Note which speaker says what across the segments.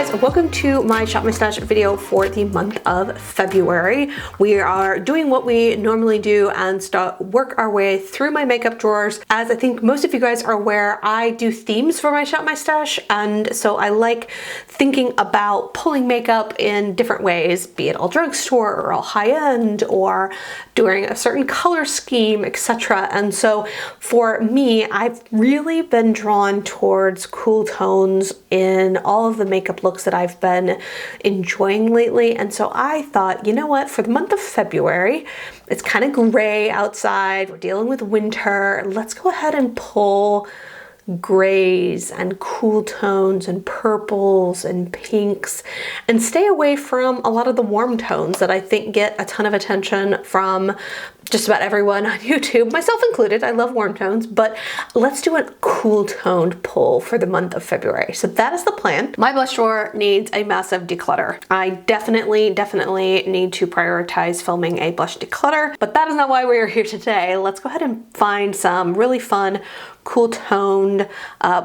Speaker 1: guys, welcome to my Shop My Stash video for the month of February. We are doing what we normally do and work our way through my makeup drawers. As I think most of you guys are aware, I do themes for my Shop My Stash, and so I like thinking about pulling makeup in different ways, be it all drugstore or all high-end or doing a certain color scheme, etc. And so for me, I've really been drawn towards cool tones in all of the makeup looks that I've been enjoying lately. And so I thought, you know what, for the month of February, it's kind of gray outside, we're dealing with winter, let's go ahead and pull grays and cool tones and purples and pinks and stay away from a lot of the warm tones that I think get a ton of attention from just about everyone on YouTube, myself included. I love warm tones, but let's do a cool toned pull for the month of February. So that is the plan. My blush drawer needs a massive declutter. I definitely need to prioritize filming a blush declutter, but that is not why we are here today. Let's go ahead and find some really fun, cool toned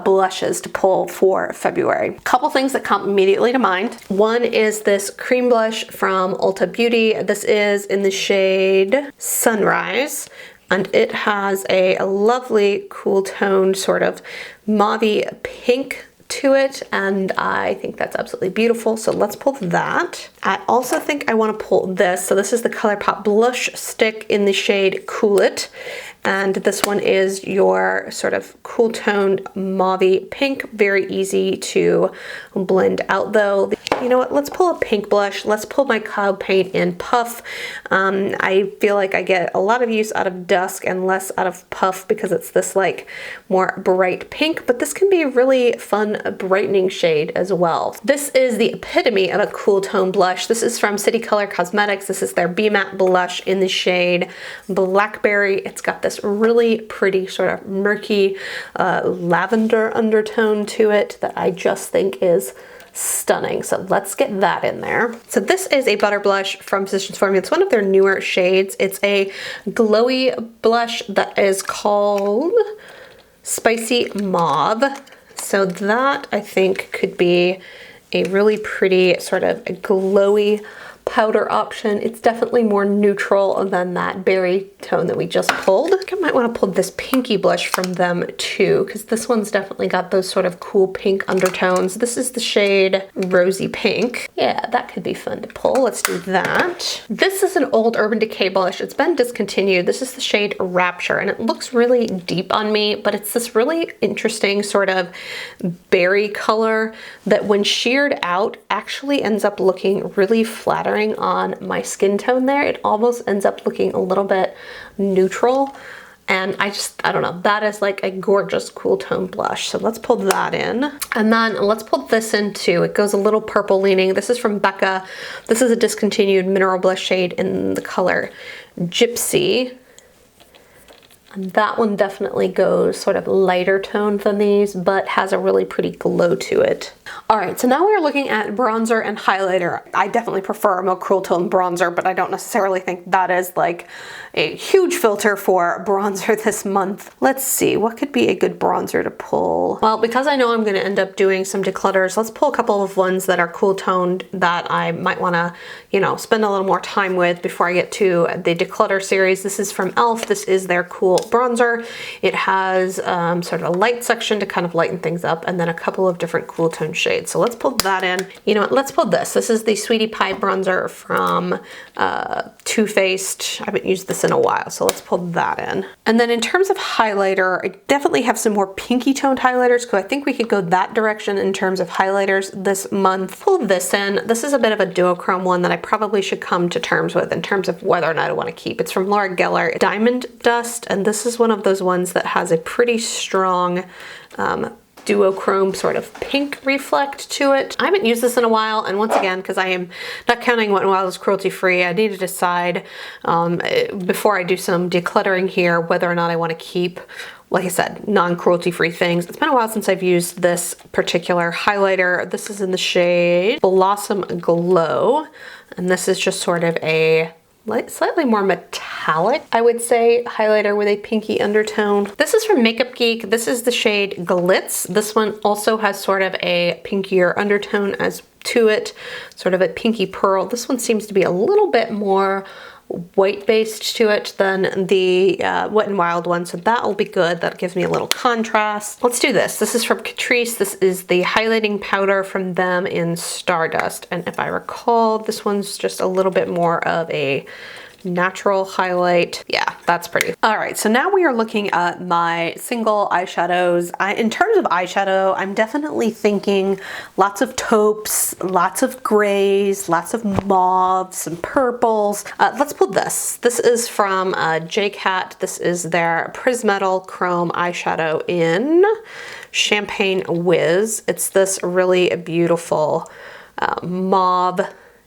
Speaker 1: blushes to pull for February. A couple things that come immediately to mind. One is this cream blush from Ulta Beauty. This is in the shade Sunrise, and it has a lovely cool toned sort of mauvey pink to it, and I think that's absolutely beautiful. So let's pull that. I also think I want to pull this. So this is the ColourPop blush stick in the shade Cool It. And this one is your sort of cool toned mauvey pink. Very easy to blend out though. You know what, let's pull a pink blush. Let's pull my Cloud Paint in Puff. I feel like I get a lot of use out of Dusk and less out of Puff because it's this like more bright pink, but this can be a really fun brightening shade as well. This is the epitome of a cool tone blush. This is from City Color Cosmetics. This is their Be Matte blush in the shade Blackberry. It's got this really pretty sort of murky lavender undertone to it that I just think is stunning. So let's get that in there. So this is a butter blush from Physicians Formula. It's one of their newer shades. It's a glowy blush that is called Spicy Mauve. So that I think could be a really pretty sort of a glowy powder option. It's definitely more neutral than that berry tone that we just pulled. I think I might want to pull this pinky blush from them too, because this one's definitely got those sort of cool pink undertones. This is the shade Rosy Pink. Yeah, that could be fun to pull. Let's do that. This is an old Urban Decay blush. It's been discontinued. This is the shade Rapture, and it looks really deep on me, but it's this really interesting sort of berry color that when sheared out actually ends up looking really flattering on my skin tone there. It almost ends up looking a little bit neutral, and I don't know, that is like a gorgeous cool tone blush. So let's pull that in, and then let's pull this in too. It goes a little purple leaning. This is from Becca. This is a discontinued mineral blush shade in the color Gypsy. And that one definitely goes sort of lighter toned than these, but has a really pretty glow to it. All right, so now we're looking at bronzer and highlighter. I definitely prefer a more cool tone bronzer, but I don't necessarily think that is like a huge filter for bronzer this month. Let's see, what could be a good bronzer to pull? Well, because I know I'm gonna end up doing some declutters, let's pull a couple of ones that are cool toned that I might wanna, you know, spend a little more time with before I get to the declutter series. This is from e.l.f. This is their cool bronzer. It has sort of a light section to kind of lighten things up, and then a couple of different cool tone shades. So let's pull that in. You know what, let's pull this. This is the Sweetie Pie bronzer from Too Faced. I haven't used this in a while, so let's pull that in. And then in terms of highlighter, I definitely have some more pinky toned highlighters, because I think we could go that direction in terms of highlighters this month. Pull this in. This is a bit of a duochrome one that I probably should come to terms with in terms of whether or not I want to keep. It's from Laura Geller, Diamond Dust, and this is one of those ones that has a pretty strong duochrome sort of pink reflect to it. I haven't used this in a while, and once again, because I am not counting Wet n Wild as cruelty free, I need to decide before I do some decluttering here whether or not I want to keep, like I said, non-cruelty free things. It's been a while since I've used this particular highlighter. This is in the shade Blossom Glow, and this is just sort of a slightly more metallic, I would say, highlighter with a pinky undertone. This is from Makeup Geek. This is the shade Glitz. This one also has sort of a pinkier undertone as to it, sort of a pinky pearl. This one seems to be a little bit more white based to it than the Wet n Wild one, so that will be good. That gives me a little contrast. Let's do this. This is from Catrice. This is the highlighting powder from them in Stardust, and if I recall, this one's just a little bit more of a natural highlight. Yeah, that's pretty. All right, so now we are looking at my single eyeshadows. In terms of eyeshadow, I'm definitely thinking lots of taupes, lots of grays, lots of mauves, some purples. Let's pull this. This is from JCat. This is their Prismetal Chrome eyeshadow in Champagne Whiz. It's this really beautiful mauve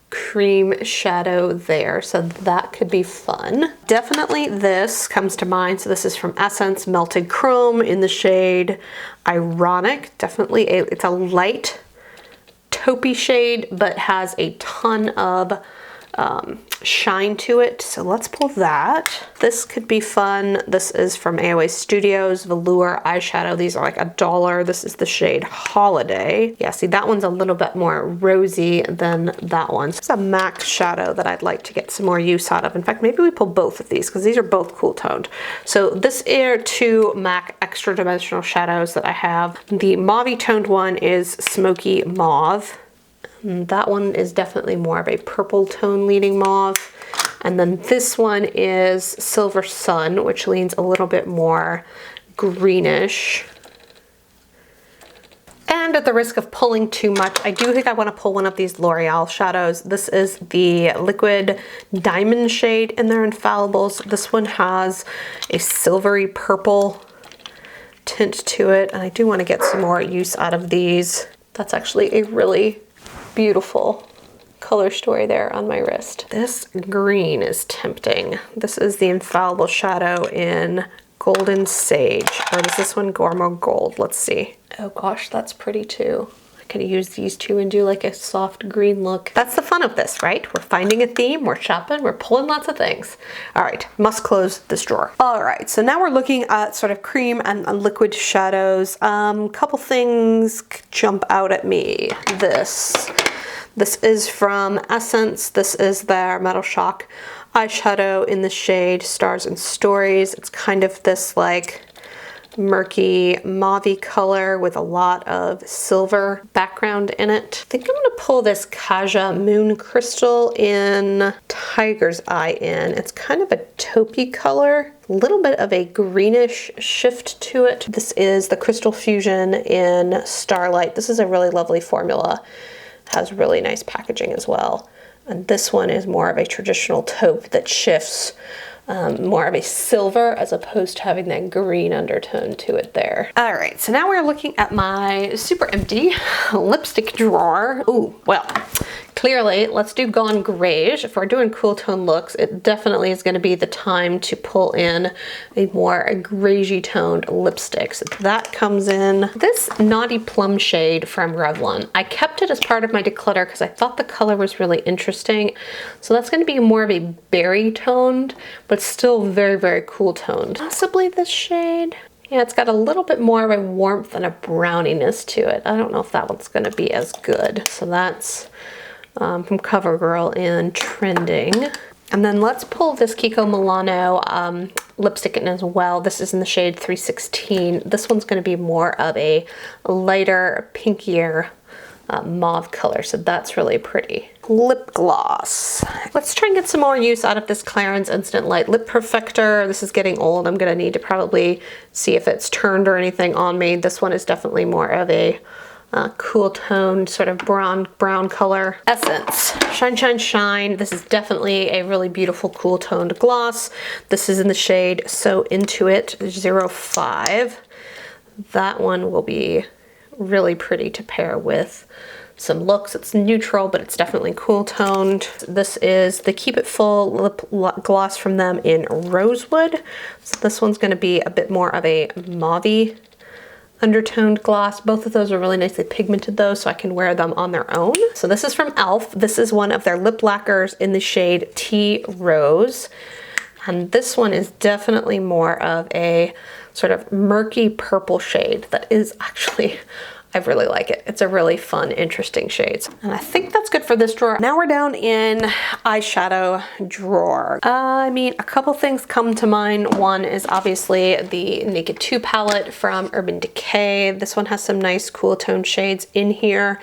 Speaker 1: cream shadow there, so that could be fun. Definitely this comes to mind. So this is from Essence Melted Chrome in the shade Ironic. Definitely it's a light taupey shade, but has a ton of shine to it. So let's pull that. This could be fun. This is from AOA Studios Velour eyeshadow. These are like $1. This is the shade Holiday. Yeah, see, that one's a little bit more rosy than that one. It's a MAC shadow that I'd like to get some more use out of. In fact, maybe we pull both of these because these are both cool toned. So this are two MAC extra dimensional shadows that I have. The mauve toned one is Smoky Mauve. That one is definitely more of a purple tone leaning mauve. And then this one is Silver Sun, which leans a little bit more greenish. And at the risk of pulling too much, I do think I want to pull one of these L'Oreal shadows. This is the Liquid Diamond shade in their Infallibles. This one has a silvery purple tint to it, and I do want to get some more use out of these. That's actually a really beautiful color story there on my wrist. This green is tempting. This is the Infallible shadow in Golden Sage, or is this one Gormo Gold? Let's see. Oh gosh, that's pretty too. I could use these two and do like a soft green look. That's the fun of this, right? We're finding a theme, we're shopping, we're pulling lots of things. All right, must close this drawer. All right, so now we're looking at sort of cream and liquid shadows. Couple things jump out at me. This is from Essence. This is their Metal Shock eyeshadow in the shade Stars and Stories. It's kind of this like murky mauve color with a lot of silver background in it. I think I'm gonna pull this Kaja Moon Crystal in Tiger's Eye in. It's kind of a taupey color, a little bit of a greenish shift to it. This is the Crystal Fusion in Starlight. This is a really lovely formula. Has really nice packaging as well. And this one is more of a traditional taupe that shifts more of a silver as opposed to having that green undertone to it there. All right, so now we're looking at my super empty lipstick drawer. Ooh, well, clearly, let's do Gone Grayish. If we're doing cool tone looks, it definitely is gonna be the time to pull in a more grayish toned lipstick. So that comes in this Naughty Plum shade from Revlon. I kept it as part of my declutter because I thought the color was really interesting. So that's gonna be more of a berry toned, but still very, very cool toned. Possibly this shade. Yeah, it's got a little bit more of a warmth and a browniness to it. I don't know if that one's gonna be as good. So that's from CoverGirl in Trending. And then let's pull this Kiko Milano lipstick in as well. This is in the shade 316. This one's gonna be more of a lighter, pinkier mauve color, so that's really pretty. Lip gloss. Let's try and get some more use out of this Clarins Instant Light Lip Perfector. This is getting old. I'm gonna need to probably see if it's turned or anything on me. This one is definitely more of a cool toned sort of brown color. Essence Shine Shine Shine. This is definitely a really beautiful cool toned gloss. This is in the shade So Into It 05. That one will be really pretty to pair with some looks. It's neutral, but it's definitely cool toned. This is the Keep It Full lip gloss from them in Rosewood. So this one's going to be a bit more of a mauve undertoned gloss. Both of those are really nicely pigmented though, so I can wear them on their own. So this is from e.l.f. This is one of their lip lacquers in the shade Tea Rose. And this one is definitely more of a sort of murky purple shade that is actually I really like it. It's a really fun, interesting shades. And I think that's good for this drawer. Now we're down in eyeshadow drawer. I mean, a couple things come to mind. One is obviously the Naked 2 palette from Urban Decay. This one has some nice cool tone shades in here.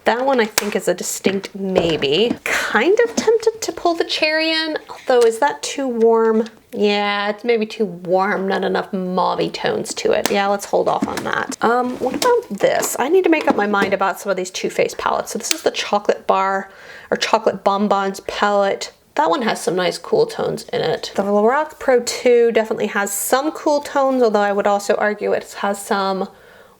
Speaker 1: That one I think is a distinct maybe. Kind of tempted to pull the Cherry in, although is that too warm? Yeah, it's maybe too warm, not enough mauvey tones to it. Yeah, let's hold off on that. What about this? I need to make up my mind about some of these Too Faced palettes. So this is the Chocolate Bar or Chocolate Bonbons palette. That one has some nice cool tones in it. The Lorac Pro 2 definitely has some cool tones, although I would also argue it has some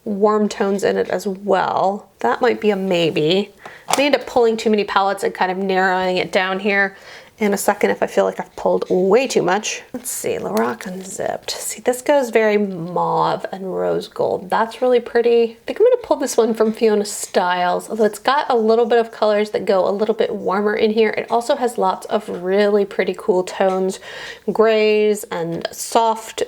Speaker 1: warm tones in it as well. That might be a maybe. I may end up pulling too many palettes and kind of narrowing it down here in a second if I feel like I've pulled way too much. Let's see, Lorac Unzipped. See, this goes very mauve and rose gold. That's really pretty. I think I'm gonna pull this one from Fiona Styles, although it's got a little bit of colors that go a little bit warmer in here. It also has lots of really pretty cool tones, grays and soft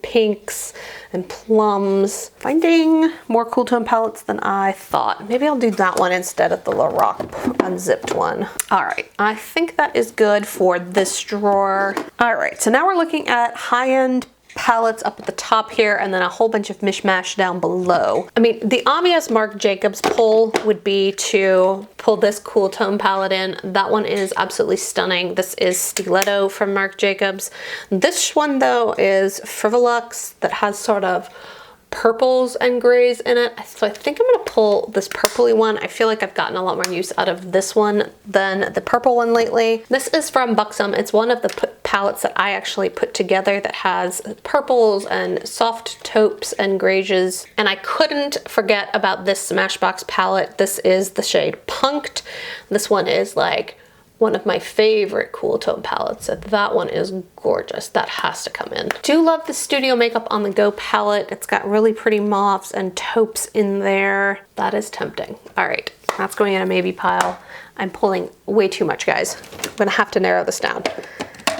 Speaker 1: pinks and plums. Finding more cool tone palettes than I thought. Maybe I'll do that one instead of the Lorac Unzipped one. All right, I think that is good for this drawer. All right, so now we're looking at high-end palettes up at the top here and then a whole bunch of mishmash down below. I mean, the obvious Marc Jacobs pull would be to pull this cool tone palette in. That one is absolutely stunning. This is Stiletto from Marc Jacobs. This one though is Frivolux that has sort of purples and grays in it. So I think I'm gonna pull this purpley one. I feel like I've gotten a lot more use out of this one than the purple one lately. This is from Buxom. It's one of the palettes that I actually put together that has purples and soft taupes and grays. And I couldn't forget about this Smashbox palette. This is the shade Punked. This one is like one of my favorite cool tone palettes. So that one is gorgeous. That has to come in. Do love the Studio Makeup on the Go palette. It's got really pretty mauves and taupes in there. That is tempting. All right, that's going in a maybe pile. I'm pulling way too much, guys. I'm gonna have to narrow this down.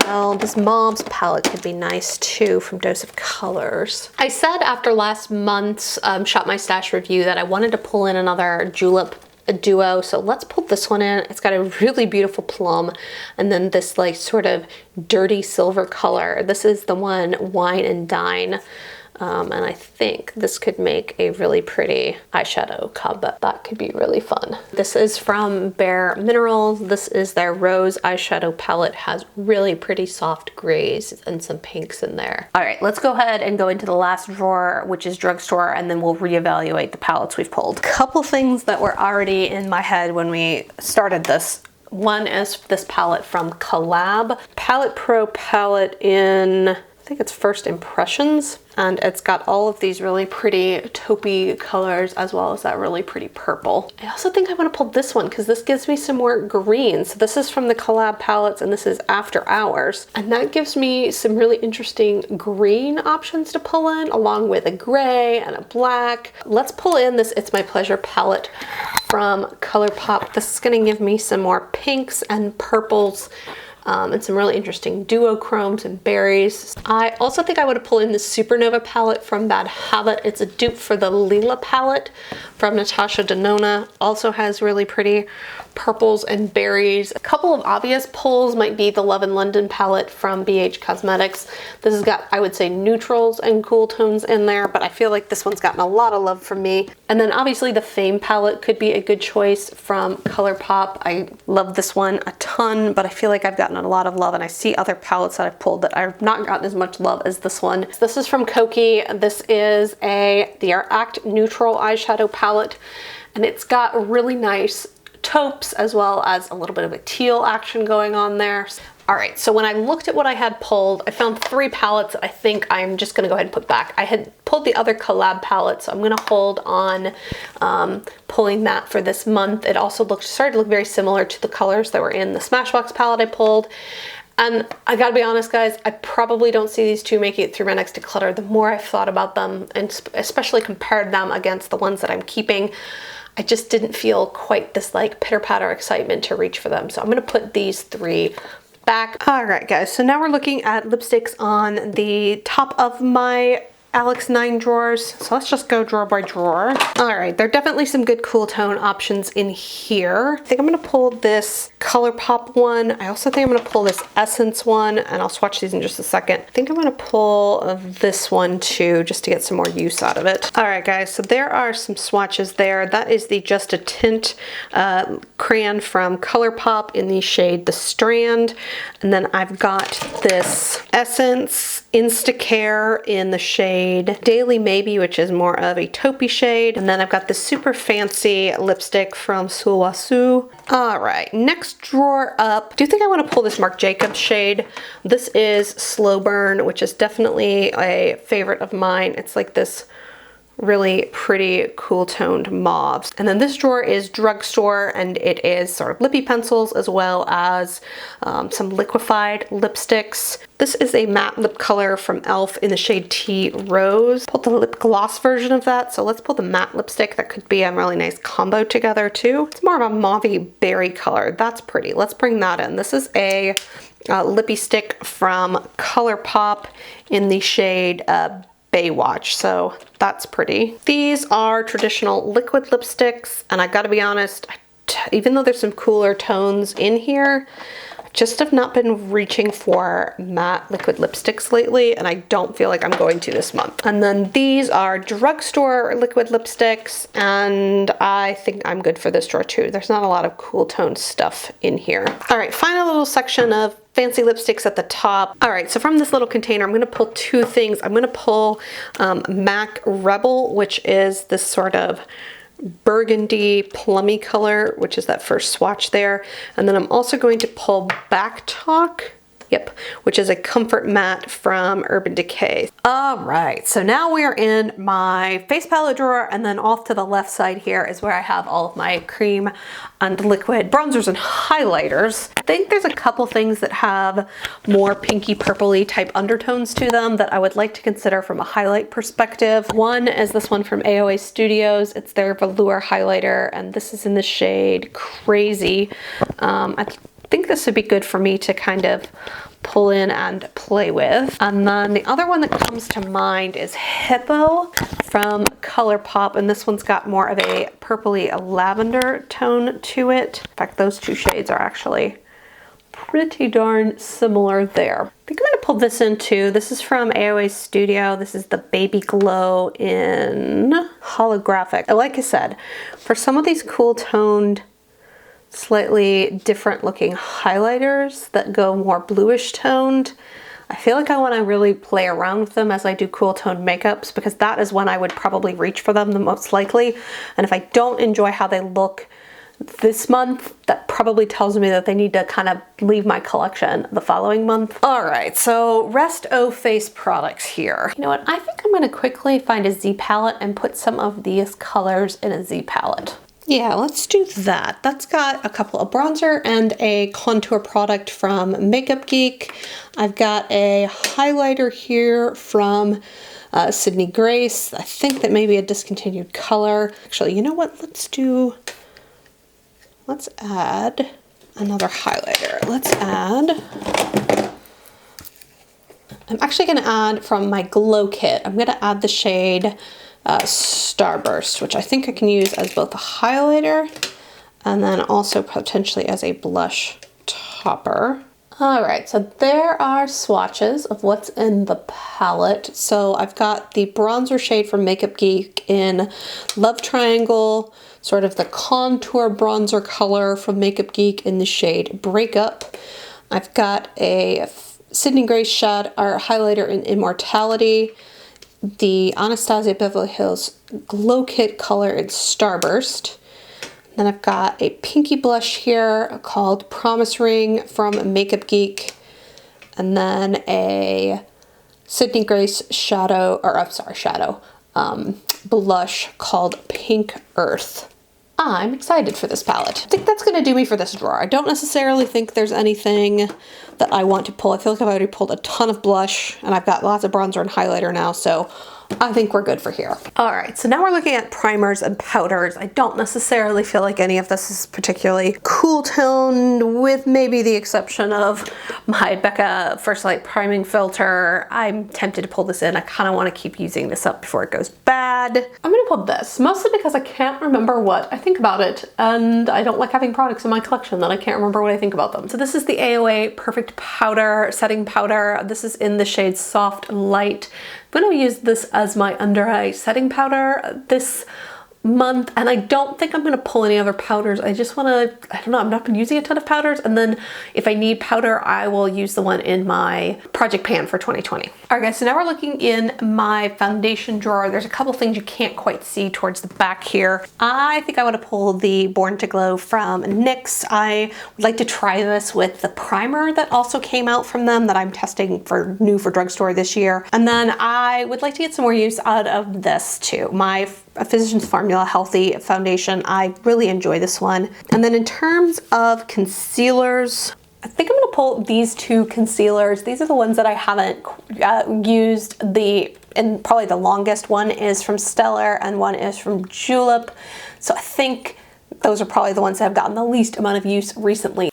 Speaker 1: Well, this Mauves palette could be nice too from Dose of Colors. I said after last month's Shop My Stash review that I wanted to pull in another Julep duo, so let's pull this one in. It's got a really beautiful plum and then this like sort of dirty silver color. This is the one Wine and Dine. And I think this could make a really pretty eyeshadow combo. That could be really fun. This is from Bare Minerals. This is their Rose eyeshadow palette. Has really pretty soft grays and some pinks in there. All right, let's go ahead and go into the last drawer, which is Drugstore, and then we'll reevaluate the palettes we've pulled. Couple things that were already in my head when we started this. One is this palette from Collab. Palette Pro palette in, I think it's First Impressions, and it's got all of these really pretty taupey colors as well as that really pretty purple. I also think I want to pull this one because this gives me some more green. So this is from the Collab palettes and this is After Hours, and that gives me some really interesting green options to pull in along with a gray and a black. Let's pull in this It's My Pleasure palette from ColourPop. This is going to give me some more pinks and purples. And some really interesting duochromes and berries. I also think I would pull in the Supernova palette from Bad Habit. It's a dupe for the Lila palette from Natasha Denona. Also has really pretty purples and berries. A couple of obvious pulls might be the Love in London palette from BH Cosmetics. This has got, I would say, neutrals and cool tones in there, but I feel like this one's gotten a lot of love from me. And then obviously the Fame palette could be a good choice from ColourPop. I love this one a ton, but I feel like I've gotten a lot of love, and I see other palettes that I've pulled that I've not gotten as much love as this one. This is from Koki. This is the Act Neutral eyeshadow palette, and it's got really nice taupes as well as a little bit of a teal action going on there. All right, so when I looked at what I had pulled, I found 3 palettes that I think I'm just gonna go ahead and put back. I had pulled the other Collab palette, so I'm gonna hold on pulling that for this month. It also started to look very similar to the colors that were in the Smashbox palette I pulled. And I gotta be honest, guys, I probably don't see these two making it through my next declutter. The more I've thought about them, and especially compared them against the ones that I'm keeping, I just didn't feel quite this like pitter-patter excitement to reach for them. So I'm gonna put these 3 back. All right, guys, so now we're looking at lipsticks on the top of my Alex 9 drawers. So let's just go drawer by drawer. All right, there are definitely some good cool tone options in here. I think I'm gonna pull this ColourPop one. I also think I'm gonna pull this Essence one, and I'll swatch these in just a second. I think I'm gonna pull this one too, just to get some more use out of it. All right, guys, so there are some swatches there. That is the Just a Tint crayon from ColourPop in the shade The Strand. And then I've got this Essence Instacare in the shade Daily Maybe, which is more of a taupey shade. And then I've got this super fancy lipstick from Sulwhasoo. All right, next drawer up. I do think I want to pull this Marc Jacobs shade. This is Slow Burn, which is definitely a favorite of mine. It's like this really pretty cool toned mauves. And then this drawer is Drugstore, and it is sort of lippy pencils as well as some liquefied lipsticks. This is a matte lip color from e.l.f. in the shade Tea Rose. Pulled the lip gloss version of that, so let's pull the matte lipstick. That could be a really nice combo together too. It's more of a mauvey berry color. That's pretty. Let's bring that in. This is a lippy stick from ColourPop in the shade Baywatch, so that's pretty. These are traditional liquid lipsticks, and I gotta be honest, even though there's some cooler tones in here, I just have not been reaching for matte liquid lipsticks lately, and I don't feel like I'm going to this month. And then these are Drugstore liquid lipsticks, and I think I'm good for this drawer too. There's not a lot of cool toned stuff in here. All right, final little section of fancy lipsticks at the top. All right, so from this little container, I'm gonna pull two things. I'm gonna pull MAC Rebel, which is this sort of burgundy plummy color, which is that first swatch there. And then I'm also going to pull Back Talk, yep, which is a comfort matte from Urban Decay. All right, so now we are in my face palette drawer, and then off to the left side here is where I have all of my cream and liquid bronzers and highlighters. I think there's a couple things that have more pinky purpley type undertones to them that I would like to consider from a highlight perspective. One is this one from AOA Studios. It's their velour highlighter, and this is in the shade Crazy. I think this would be good for me to kind of pull in and play with. And then the other one that comes to mind is Hippo from ColourPop, and this one's got more of a purpley lavender tone to it. In fact, those two shades are actually pretty darn similar there. I think I'm gonna pull this in too. This is from AOA Studio. This is the Baby Glow in Holographic. Like I said, for some of these cool toned, slightly different looking highlighters that go more bluish toned, I feel like I want to really play around with them as I do cool toned makeups, because that is when I would probably reach for them the most likely. And if I don't enjoy how they look this month, that probably tells me that they need to kind of leave my collection the following month. All right, so rest of face products here. You know what, I think I'm going to quickly find a Z palette and put some of these colors in a Z palette. Yeah, let's do that. That's got a couple of bronzer and a contour product from Makeup Geek. I've got a highlighter here from Sydney Grace. I think that may be a discontinued color. Actually, you know what? Let's add another highlighter. I'm actually gonna add from my Glow Kit. I'm gonna add the shade Starburst, which I think I can use as both a highlighter and then also potentially as a blush topper. All right, so there are swatches of what's in the palette. So I've got the bronzer shade from Makeup Geek in Love Triangle, sort of the contour bronzer color from Makeup Geek in the shade Breakup. I've got a Sydney Grace shade or highlighter in Immortality, the Anastasia Beverly Hills Glow Kit color in Starburst. Then I've got a pinky blush here called Promise Ring from Makeup Geek, and then a Sydney Grace blush called Pink Earth. I'm excited for this palette. I think that's gonna do me for this drawer. I don't necessarily think there's anything that I want to pull. I feel like I've already pulled a ton of blush, and I've got lots of bronzer and highlighter now, so I think we're good for here. All right, so now we're looking at primers and powders. I don't necessarily feel like any of this is particularly cool toned, with maybe the exception of my Becca First Light priming filter. I'm tempted to pull this in. I kind of want to keep using this up before it goes bad. I'm gonna pull this, mostly because I can't remember what I think about it, and I don't like having products in my collection that I can't remember what I think about them. So this is the AOA Perfect Powder Setting Powder. This is in the shade Soft Light. I'm going to use this as my under eye setting powder this month, and I don't think I'm going to pull any other powders. I just want to, I don't know, I've not been using a ton of powders, and then if I need powder, I will use the one in my project pan for 2020. All right guys, so now we're looking in my foundation drawer. There's a couple things you can't quite see towards the back here. I think I want to pull the Born to Glow from NYX. I would like to try this with the primer that also came out from them that I'm testing for new for drugstore this year. And then I would like to get some more use out of this too. My Physicians Formula Healthy Foundation. I really enjoy this one. And then in terms of concealers, I think I'm gonna pull these two concealers. These are the ones that I haven't used. And probably the longest one is from Stellar and one is from Julep. So I think those are probably the ones that have gotten the least amount of use recently.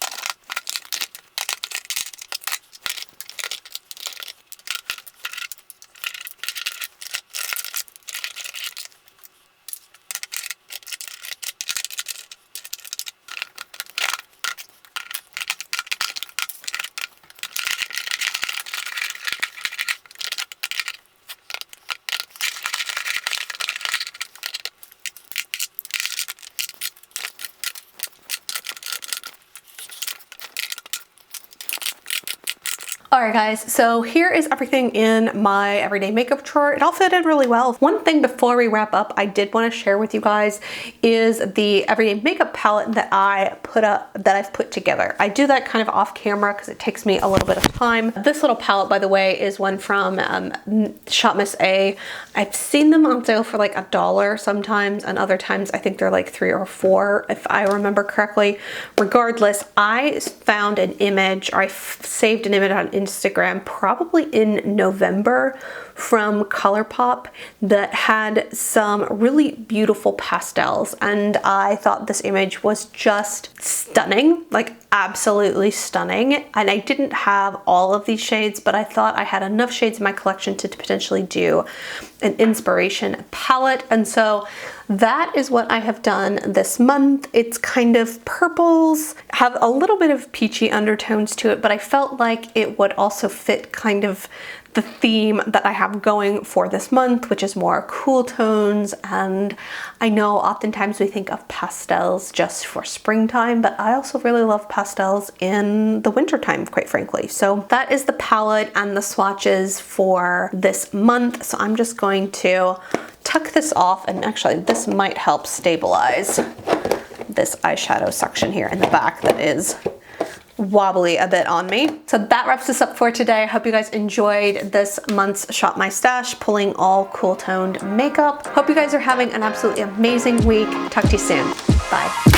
Speaker 1: All right guys, so here is everything in my everyday makeup drawer. It all fitted really well. One thing before we wrap up, I did want to share with you guys is the everyday makeup palette that I've put together. I do that kind of off camera because it takes me a little bit of time. This little palette, by the way, is one from Shop Miss A. I've seen them on sale for like $1 sometimes, and other times I think they're like $3 or $4 if I remember correctly. Regardless, I found an image, or I saved an image on Instagram probably in November from ColourPop that had some really beautiful pastels, and I thought this image was just stunning, like absolutely stunning. And I didn't have all of these shades, but I thought I had enough shades in my collection to potentially do an inspiration palette, and so that is what I have done this month. It's kind of purples, have a little bit of peachy undertones to it, but I felt like it would also fit kind of the theme that I have going for this month, which is more cool tones. And I know oftentimes we think of pastels just for springtime, but I also really love pastels in the wintertime, quite frankly. So that is the palette and the swatches for this month. So I'm just going to tuck this off, and actually this might help stabilize this eyeshadow section here in the back that is wobbly a bit on me. So that wraps this up for today. I hope you guys enjoyed this month's Shop My Stash, pulling all cool toned makeup. Hope you guys are having an absolutely amazing week. Talk to you soon. Bye.